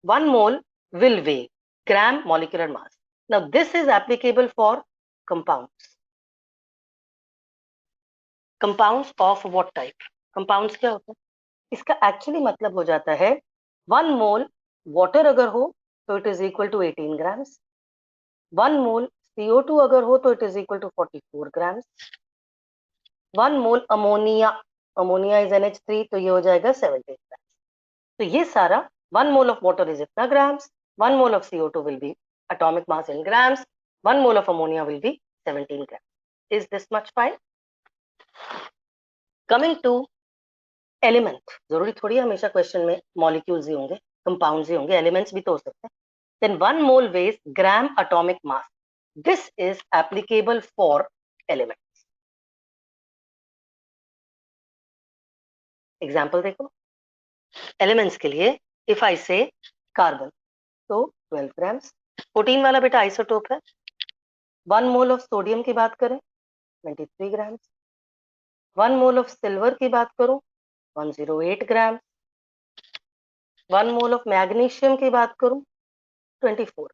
1 mole will weigh gram molecular mass. Now this is applicable for compounds. Compounds of what type? Compounds क्या होता है? इसका actually मतलब हो जाता है 1 मोल वाटर अगर हो तो it is equal to 18 grams, 1 mole CO2 अगर हो तो it is equal to 44 grams, 1 mole ammonia, ammonia is NH3 तो ये हो जाएगा 17 ग्राम्स. तो ये सारा 1 मोल ऑफ वाटर इज इतना grams, 1 mole of CO2 will be atomic mass in grams, 1 mole of ammonia will be 17 grams. Is this much fine? Coming to element, जरूरी थोड़ी हमेशा क्वेश्चन में मॉलिक्यूल्स ही होंगे, कंपाउंड्स ही होंगे, एलिमेंट्स भी तो हो सकते हैं. Then 1 mole weighs gram atomic mass. This is applicable for elements. Example देखो एलिमेंट्स के लिए. इफ आई से कार्बन तो 12 ग्राम्स, 14 वाला बेटा आइसोटोप है. 1 मोल ऑफ सोडियम की बात करें 23 ग्राम्स, 1 मोल ऑफ सिल्वर की बात करूं 108 ग्राम, 1 मोल ऑफ मैग्नीशियम की बात करूं 24.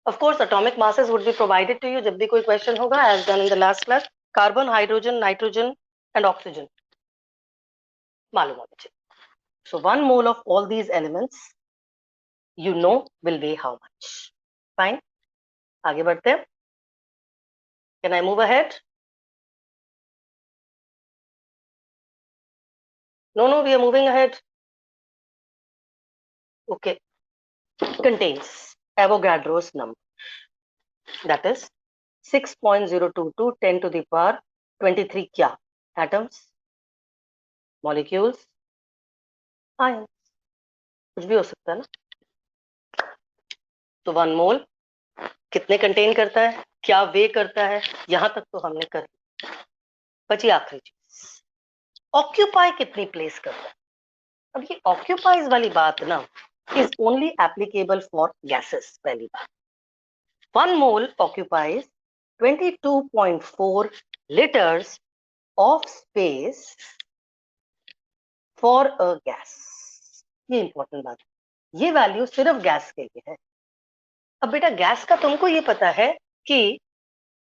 Of course, atomic masses would be provided to you जब भी कोई question होगा, as done in the last class. Carbon, hydrogen, nitrogen, and oxygen. मालूम होना चाहिए. So 1 mole of all these elements, you know, will weigh how much. Fine. आगे बढ़ते हैं. Can I move ahead? No, we are moving ahead. Okay. Contains Avogadro's number. That is 6.022 10 to the power 23 क्या? Atoms, molecules, ions. कुछ भी हो सकता है ना. तो 1 मोल कितने कंटेन करता है, क्या वे करता है, यहां तक तो हमने कर लिया. बची आखिरी चीज, ऑक्यूपाई कितनी प्लेस करता है. अब ये ऑक्यूपाइज वाली बात ना is only applicable for gases. पहली बात, 1 mole occupies 22.4 liters of space for a gas. ये इंपॉर्टेंट बात है. ये वैल्यू सिर्फ गैस के लिए है. अब बेटा गैस का तुमको ये पता है कि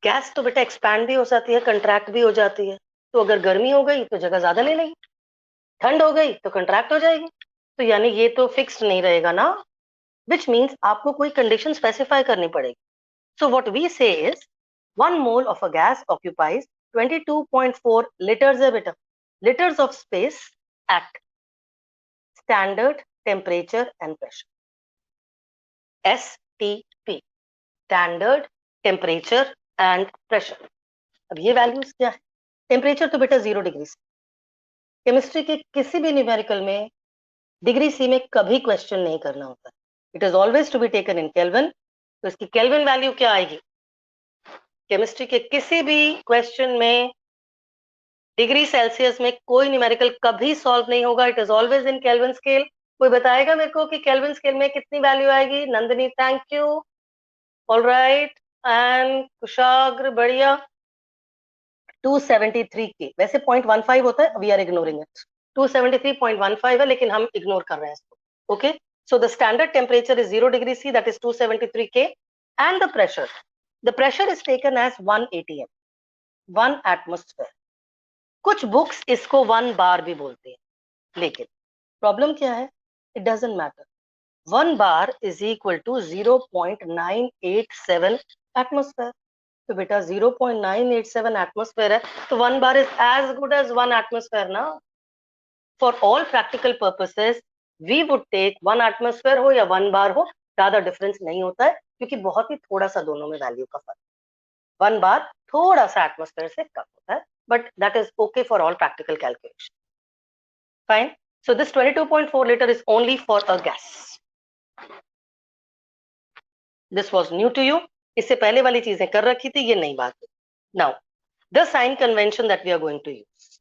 गैस तो बेटा एक्सपैंड भी हो जाती है, कंट्रैक्ट भी हो जाती है. तो अगर गर्मी हो गई तो जगह ज्यादा ले लेगी, ठंड हो गई तो कंट्रैक्ट हो जाएगी. तो यानी ये तो फिक्स्ड नहीं रहेगा ना, विच मीन्स आपको कोई कंडीशन स्पेसिफाई करनी पड़ेगी. सो व्हाट वी से is 1 mole of a gas occupies 22.4 liters है बेटा, liters of space at standard temperature and pressure. STP, standard temperature and pressure. अब ये वैल्यूज क्या है. टेम्परेचर तो बेटा 0 डिग्री. केमिस्ट्री के किसी भी न्यूमेरिकल में डिग्री सी में कभी क्वेश्चन नहीं करना होता. It is always to be taken in kelvin. तो इसकी केल्विन वैल्यू क्या आएगी. केमिस्ट्री के किसी भी क्वेश्चन में डिग्री सेल्सियस में कोई न्यूमेरिकल कभी सॉल्व नहीं होगा. It is always in kelvin scale. कोई बताएगा मेरे को कि केल्विन स्केल में कितनी वैल्यू आएगी. Nandini thank you. Alright. And Kushagra बढ़िया. 273 के वैसे 0.15 होता है, वी आर इग्नोरिंग इट. 273.15 है लेकिन हम इग्नोर कर रहे हैं इसको. Okay. So the standard temperature is 0 degree C, that is 273 K. And the pressure is taken as 1 atm, 1 atmosphere. कुछ बुक्स इसको 1 बार भी बोलते हैं, लेकिन प्रॉब्लम क्या है, it doesn't matter. 1 bar is equal to 0.987 atmosphere. तो बेटा 0.987 एटमोस्फेयर है, तो 1 bar is as good as 1 atmosphere ना. For all practical purposes we would take 1 atmosphere हो या 1 बार हो, ज्यादा डिफरेंस नहीं होता है, क्योंकि बहुत ही थोड़ा सा दोनों में वैल्यू का फर्क. 1 बार थोड़ा सा एटमोस्फेयर से कम होता है, but that is okay for all practical calculation. Fine. So this 22.4 liter is only for a gas. This was new to you. इससे पहले वाली चीजें कर रखी थी, ये नई बात है. Now, the sign convention that we are going to use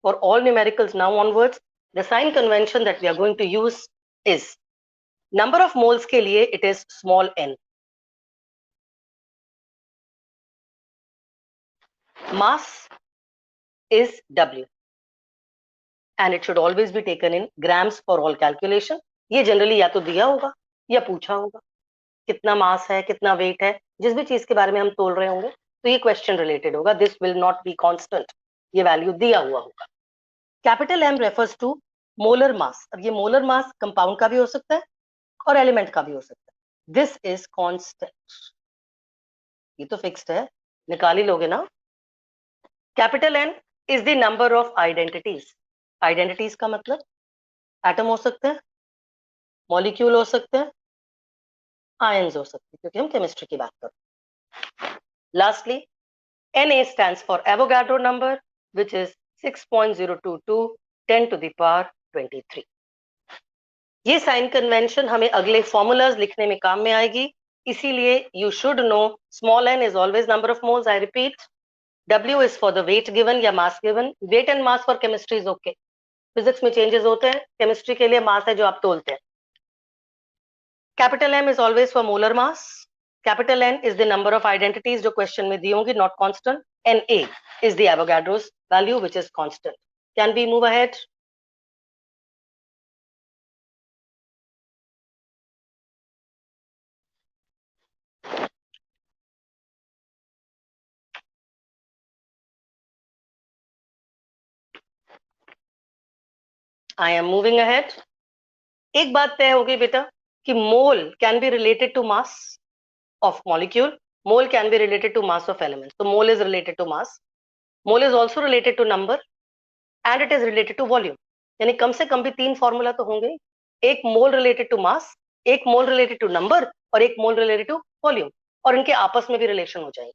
for all numericals now onwards, the sign convention that we are going to use is number of moles के लिए it is small n, mass is W, and it should always be taken in grams for all calculation. ये generally या तो दिया होगा या पूछा होगा, कितना मास है, कितना वेट है, जिस भी चीज के बारे में हम तोल रहे होंगे तो ये क्वेश्चन रिलेटेड होगा. This will not be constant, ये वैल्यू दिया हुआ होगा. Capital M refers to molar mass. अब ये मोलर मास कंपाउंड का भी हो सकता है और एलिमेंट का भी हो सकता है. दिस इज कांस्टेंट, ये तो फिक्स्ड है, निकाल ही लोगे ना. Capital N is the number of identities. Identities का मतलब एटम हो सकते हैं, मॉलिक्यूल हो सकते हैं, आयंस हो सकते हैं, क्योंकि हम केमिस्ट्री की बात कर रहे हैं. Lastly Na stands for Avogadro number, which is 6.022 10 to the power 23. ये साइन कन्वेंशन हमें अगले फॉर्मूलाज लिखने में काम में आएगी, इसीलिए you should know small n is always number of moles. I repeat, W is for the weight given या mass given. Weight and mass for chemistry is okay. Physics में चेंजेस होते हैं, केमिस्ट्री के लिए मास है जो आप तोलते हैं. Capital M is always for molar mass. Capital N is the number of identities जो क्वेश्चन में दी होंगी, not constant. And A is the Avogadro's value, which is constant. Can we move ahead? I am moving ahead. एक बात तय हो गई बेटा कि mole can be related to mass of molecule, mole can be related to mass of element. तो mole is related to mass, mole is also related to number, and it is related to volume. यानी कम से कम भी 3 formula तो होंगे, एक मोल related to मास, एक मोल related to number और एक मोल रिलेटेड टू वॉल्यूम, और इनके आपस में भी रिलेशन हो जाएंगे.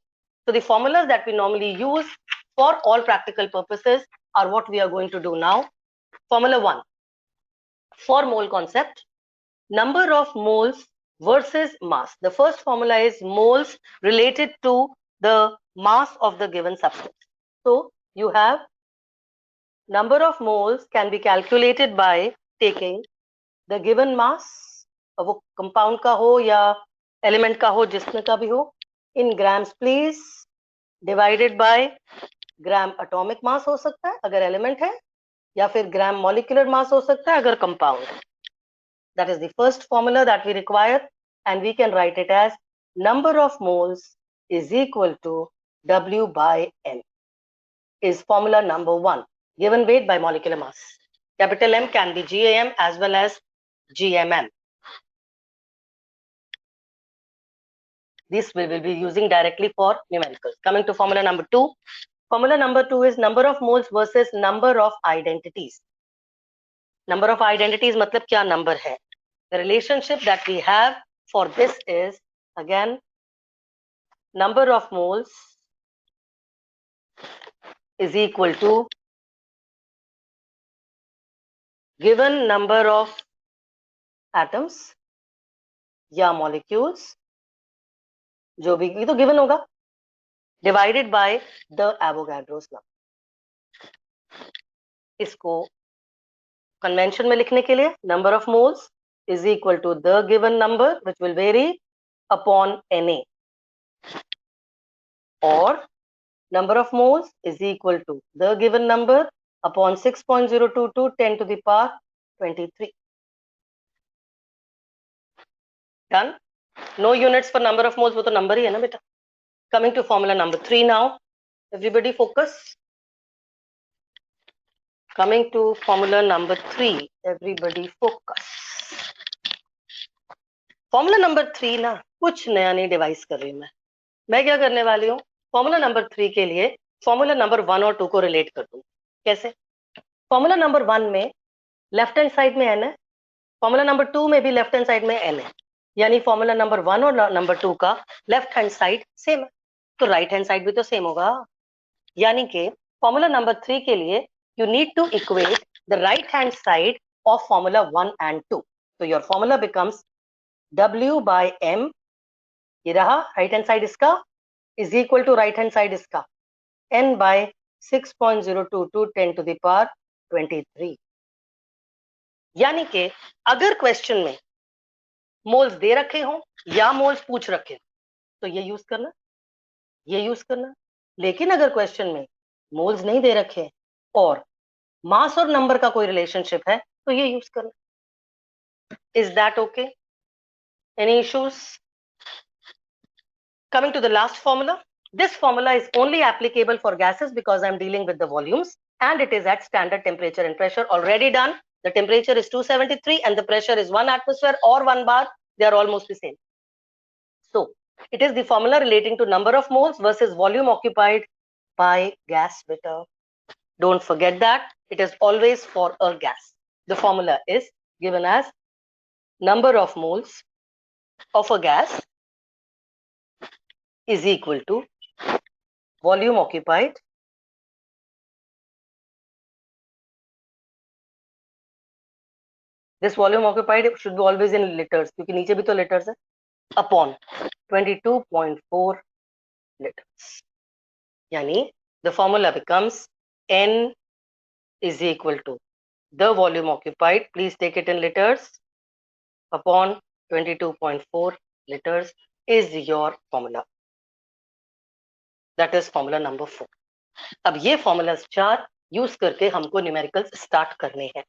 So the formulas that we normally use for all practical purposes are what we are going to do now. Formula 1 for mole concept, number of moles versus mass. The first formula is moles related to the mass of the given substance. So you have number of moles can be calculated by taking the given mass, वो compound का हो या element का हो, जिसमें का भी हो, in grams please, divided by gram atomic मास हो सकता है अगर एलिमेंट है, या फिर ग्राम मॉलिक्यूलर मास हो सकता है अगर कंपाउंड है. That is the first formula that we require, and we can write it as number of moles is equal to W by M is formula number 1, given weight by molecular mass. Capital M can be GAM as well as GMM. This we will be using directly for numericals. Coming to formula number 2. Formula number 2 is number of moles versus number of identities. Number of identities मतलब क्या number है? The relationship that we have for this is again number of moles is equal to given number of atoms या molecules, जो भी, ये तो given होगा, divided by the Avogadro's number. इसको कन्वेंशन में लिखने के लिए number of moles is equal to the given number which will vary upon Na, or number of moles is equal to the given number upon 6.022 10 to the power 23. Done? No units for number of moles, वो तो number ही है ना बेटा. Coming to formula number 3 now. Everybody focus. Coming to formula number 3. Everybody focus. Formula number 3 ना कुछ नया नहीं device कर रही हूं मैं क्या करने वाली हूँ, फॉर्मूला नंबर 3 के लिए फॉर्मूला नंबर 1 और 2 को रिलेट कर दूं. कैसे? फॉर्मूला नंबर 1 में लेफ्ट हैंड साइड में n है, फॉर्मूला नंबर 2 में भी लेफ्ट हैंड साइड में n है, यानी फॉर्मूला नंबर 1 और नंबर 2 का लेफ्ट हैंड साइड सेम है, तो राइट हैंड साइड भी तो सेम होगा. यानी कि फॉर्मूला नंबर 3 के लिए you need to equate the right hand side of formula 1 and 2. तो your formula becomes W by M, ये रहा राइट हैंड साइड इसका, is equal to right hand side इसका N by 6.022 10 to the power 23. यानी कि अगर question में moles दे रखे हों या मोल्स पूछ रखे हो तो ये यूज करना, ये यूज करना. लेकिन अगर क्वेश्चन में मोल्स नहीं दे रखे और मास और नंबर का कोई रिलेशनशिप है तो ये यूज करना. Is that okay? Any issues? Coming to the last formula, this formula is only applicable for gases because I'm dealing with the volumes and it is at standard temperature and pressure. Already done. The temperature is 273 and the pressure is 1 atmosphere or 1 bar. They are almost the same. So it is the formula relating to number of moles versus volume occupied by gas beta. Don't forget that it is always for a gas. The formula is given as number of moles of a gas is equal to volume occupied this volume occupied should be always in liters क्योंकि नीचे भी तो liters है upon 22.4 liters यानी the formula becomes N is equal to the volume occupied, please take it in liters, upon 22.4 liters is your formula. That is formula number 4. अब ये formulas 4 use करके हमको न्यूमेरिकल्स स्टार्ट करने हैं.